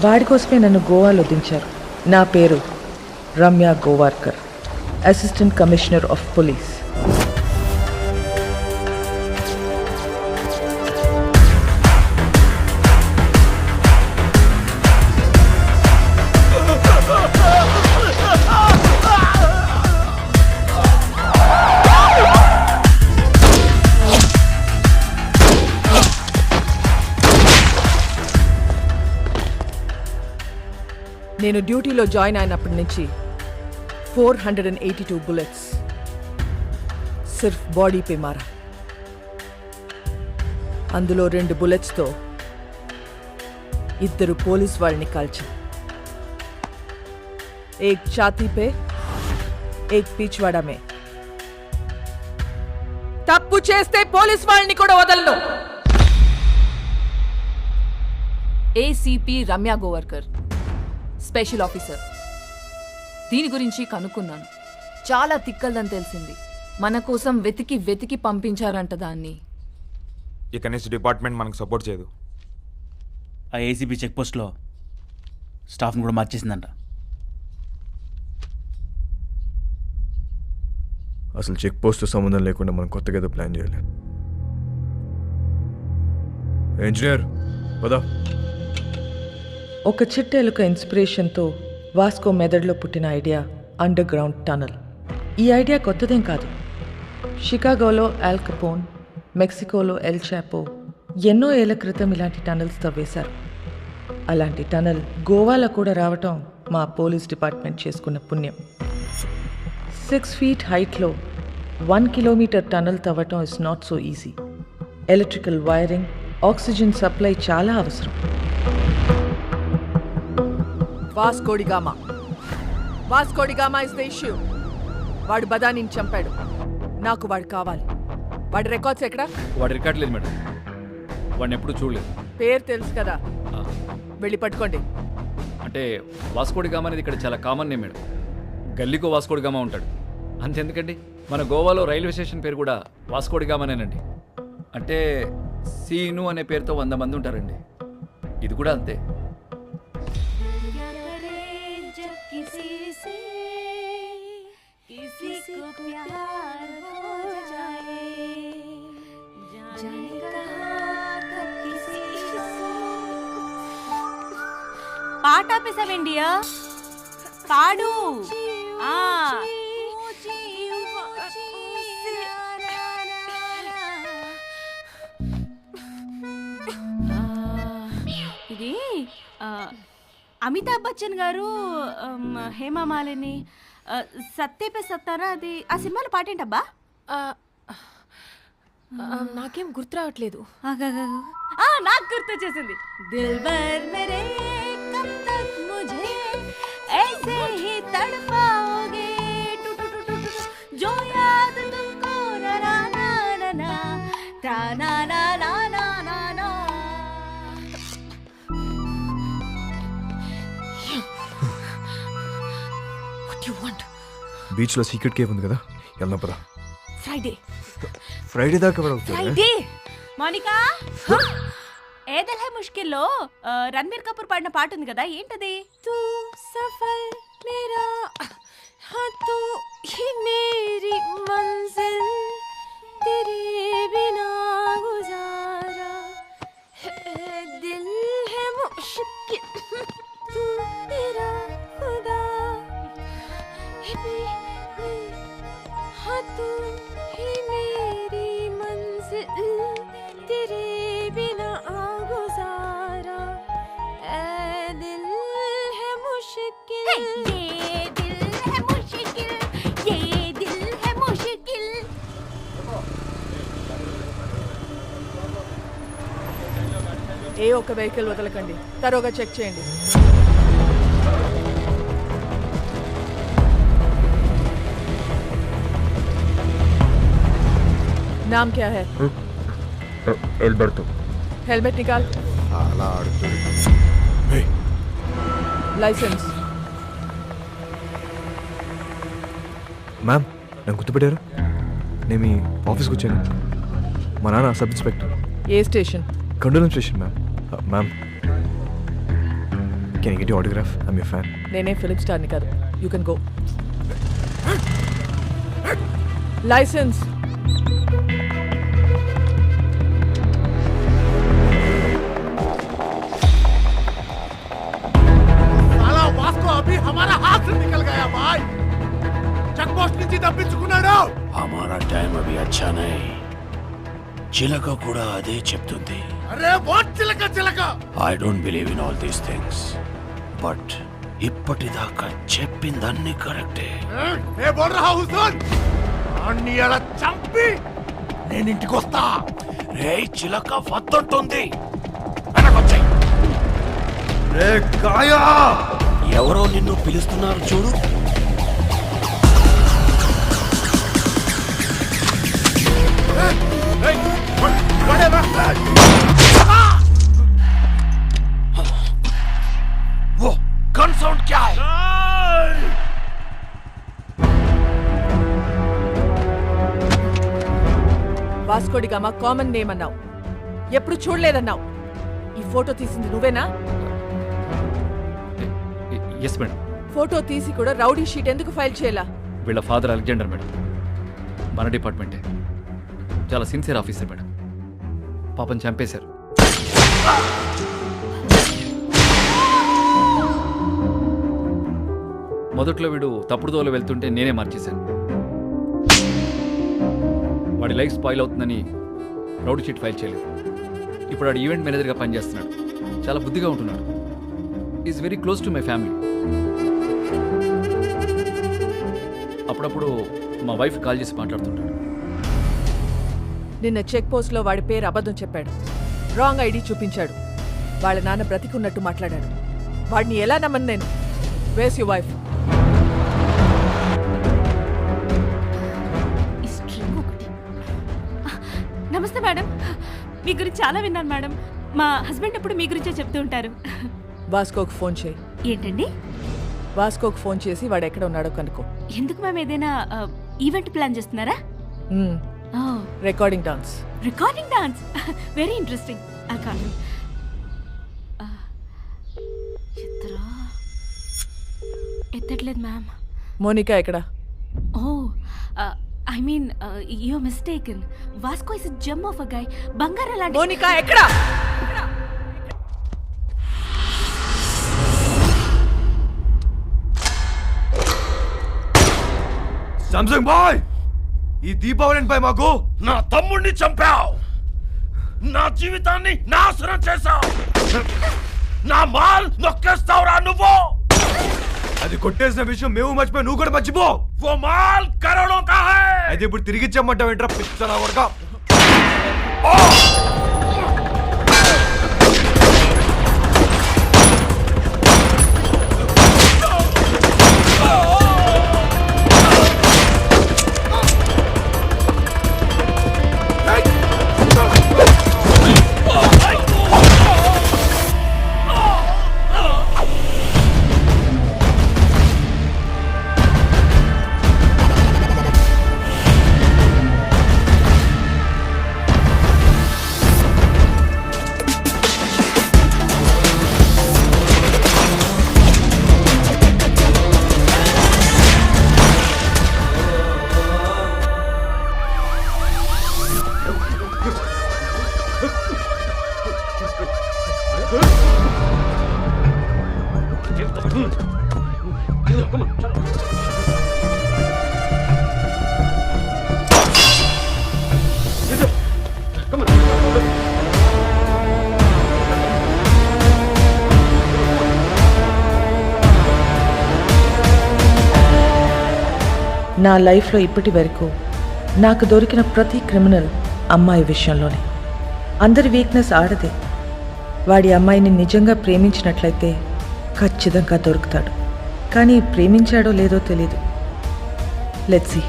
వాడి కోసమే నన్ను గోవాలో దించారు. నా పేరు Ramya Gowarkar, assistant commissioner of police. నేను డ్యూటీలో జాయిన్ అయినప్పటి నుంచి 482 బుల్లెట్స్ సిర్ఫ్ బాడీపై మారా. అందులో 2 బుల్లెట్స్తో 2 పోలీస్ వాళ్ళని కాల్చా. ఏక్ ఛాతీపే, ఏక్ పీచ్వాడా మే. తప్పు చేస్తే పోలీస్ వాళ్ళని కూడా వదలను. ACP Ramya Gowarkar, special officer. దీని గురించి కనుక్కున్నాను. చాలా తిక్కల్దని తెలిసింది. మన కోసం వెతికి వెతికి పంపించారంట దాన్ని. ఇక నెక్స్ట్ డిపార్ట్మెంట్ మనకు సపోర్ట్ చేయదు. ఆ ఏసీబీ చెక్ పోస్ట్లో స్టాఫ్ని కూడా మార్చేసిందంట. అసలు చెక్ పోస్ట్ సంబంధం లేకుండా మనం కొత్తగా ఏదో ప్లాన్ చేయాలి. ఇంజనీర్ పదా. ఒక చిట్టెలుక ఇన్స్పిరేషన్తో వాస్కో మెదడులో పుట్టిన ఐడియా అండర్ గ్రౌండ్ టనల్. ఈ ఐడియా కొత్తదేం కాదు. షికాగోలో ఆల్ కపోన్, మెక్సికోలో ఎల్ చాపో ఎన్నో ఏళ్ల క్రితం ఇలాంటి టనల్స్ తవ్వేశారు. అలాంటి టనల్ గోవాలో కూడా రావటం మా పోలీస్ డిపార్ట్మెంట్ చేసుకున్న పుణ్యం. 6 feet హైట్లో 1 kilometer టనల్ తవ్వటం is not so easy. Electrical wiring, oxygen supply చాలా అవసరం. Vasco da Gama is the issue. వాడు బదానీని చంపాడు. నాకు వాడు కావాలి. వాడి రికార్డ్స్ ఎక్కడ? వాడి రికార్డ్ లేదు మేడం. వాడిని ఎప్పుడు చూడలేదు. పేరు తెలుసు కదా, వెళ్ళి పట్టుకోండి. అంటే వాస్కోడిగామా అనేది ఇక్కడ చాలా కామన్ నేమ్ మేడం. గల్లీకో వాస్కోడిగామా ఉంటాడు. అంతెందుకండి, మన గోవాలో రైల్వే స్టేషన్ పేరు కూడా వాస్కోడిగామానేనండి. అంటే సీను అనే పేరుతో 100 మంది ఉంటారండి. ఇది కూడా అంతే. పాట ఆపేసావేండియా? పాడు. ఇది అమితాబ్ బచ్చన్ గారు, హేమా మాలిని, సత్యపే సత్తారా, అది ఆ సినిమాలో పాటేంటబ్బా? నాకేం గుర్తు రావట్లేదు. నాకు గుర్తు వచ్చేసింది. దిల్బర్ మేరే కబ్ తక్ ముझे ऐसे ही तड़पाओगे जो याद तुमको ना ना ना ना ता ना ना ना ना ना ना. What do you want? బీచ్లో సీక్రెట్ కేవ్ ఉంది కదా, వెళ్దాం పదా. ఫ్రైడే దాకా ఫ్రైడే. మోనికా, ఏ దిల్ హై ముష్కిల్లో రణబీర్ కపూర్ పాడిన పాట ఉంది కదా, ఏంటది? తూ సఫర్ మేరా हाँ तू ही मेरी मंजिल तेरे बिना गुजारा दिल है मुश्किल तू मेरा खुदा हाँ तू ही मेरी मंजिल तेरे बिना गुजारा दिल है मुश्किल. ఏ ఒక్క వెహికల్ వదలకండి. తరోగా చెక్ చేయండి. नाम क्या है? एल्बर्टो. हेलमेट निकाल. लाइसेंस. మ్యామ్, నన్ను గుర్తుపెట్టారు? నేను మీ ఆఫీస్కి వచ్చాను. మా నాన్న sub inspector. A station? కండోలం station ma'am. Ma'am can you get your autograph? I'm your fan. నేనే ఫిలిం స్టార్ని కాదు. You can go. లైసెన్స్. साला वास्को अभी हमारा हाथ से निकल गया भाई. चेक पोस्ट నుంచి తప్పించుకున్నాడు. हमारा टाइम अभी अच्छा नहीं. చిలక కూడా అదే చెప్తుంది. అరే వాట్ చిలక చిలక. I don't believe in all these things, but ఇప్పటిదాకా చెప్పిందన్నీ కరెక్టే. मैं बोल रहा हूं सुन. అన్ని అలా చంపి నేను ఇంటికి వస్తా. రే చిలక వద్దంటుంది. వెనకొచ్చాయి. రే కాయా. ఎవరో నిన్ను పిలుస్తున్నారు చూడు. वो गन साउंड क्या है? వాస్కోడి గామా కామన్ నేమ్ అన్నావు, ఎప్పుడు చూడలేదన్నావు. ఈ ఫోటో తీసింది నువ్వేనా? Yes madam. ఫోటో తీసి కూడా రౌడీ షీట్ ఎందుకు ఫైల్ చేయాలా? వీళ్ళ ఫాదర్ అలెగ్జాండర్ మేడం, మన డిపార్ట్మెంటే. చాలా సిన్సియర్ ఆఫీసర్ మేడం. పాపం చంపేశారు. మొదట్లో వీడు తప్పుడు దోవలో వెళ్తుంటే నేనే మార్చేశాను. వాడి లైఫ్ స్పాయిల్ అవుతుందని రౌడీ షీట్ ఫైల్ చేయలేదు. ఇప్పుడు వాడు ఈవెంట్ మేనేజర్గా పనిచేస్తున్నాడు. చాలా బుద్ధిగా ఉంటున్నాడు. Is very close to my family. అప్పుడప్పుడు మా వైఫ్ కాల్ చేసి మాట్లాడుతుంటాడు. నిన్న చెక్ పోస్ట్లో వాడి పేరు అబద్ధం చెప్పాడు. రాంగ్ ఐడి చూపించాడు. వాళ్ళ నాన్న బ్రతికున్నట్టు మాట్లాడాడు. వాడిని ఎలా నమ్మను నేను? వేస్ యు వైఫ్? నమస్తే మేడం. మీ గురించి చాలా విన్నాను మేడం. మా హస్బెండ్ ఎప్పుడు మీ గురించే చెప్తూ ఉంటారు. వాస్కోకి ఫోన్ చేయి. ఏంటండి? వాస్కోకి ఫోన్ చేసి వాడు ఎక్కడ ఉన్నాడో కనుక్కో. ఎందుకు మేము ఏదైనా ఈవెంట్ ప్లాన్ చేస్తున్నారా? Recording dance. Recording dance, very interesting. ఎత్తట్లేదు మ్యామ్. మోనికా ఎక్కడ? Oh I mean you mistaken. Vasco is gem of a guy. బంగారం లాంటి. మోనికా ఎక్కడ? సామ్సంగ్ బాయ్, ఈ దీపావళిపై మాకు నా తమ్ముడిని చంపావు. నా జీవితాన్ని నాశనం చేశావు. నా మాల్ నొక్కేస్తావురా నువ్వు. అది కొట్టేసిన విషయం మేము మర్చిపోయి నువ్వు కూడా మర్చిపో. वो माल करोड़ों का है. అయితే ఇప్పుడు తిరిగి ఇచ్చామంటావు ఏంట్రా పిచ్చనా వరక? నా లైఫ్లో ఇప్పటి వరకు నాకు దొరికిన ప్రతి క్రిమినల్ అమ్మాయి విషయంలోనే. అందరి వీక్నెస్ ఆడదే. వాడి అమ్మాయిని నిజంగా ప్రేమించినట్లయితే ఖచ్చితంగా దొరుకుతాడు. కానీ ప్రేమించాడో లేదో తెలీదు. Let's see.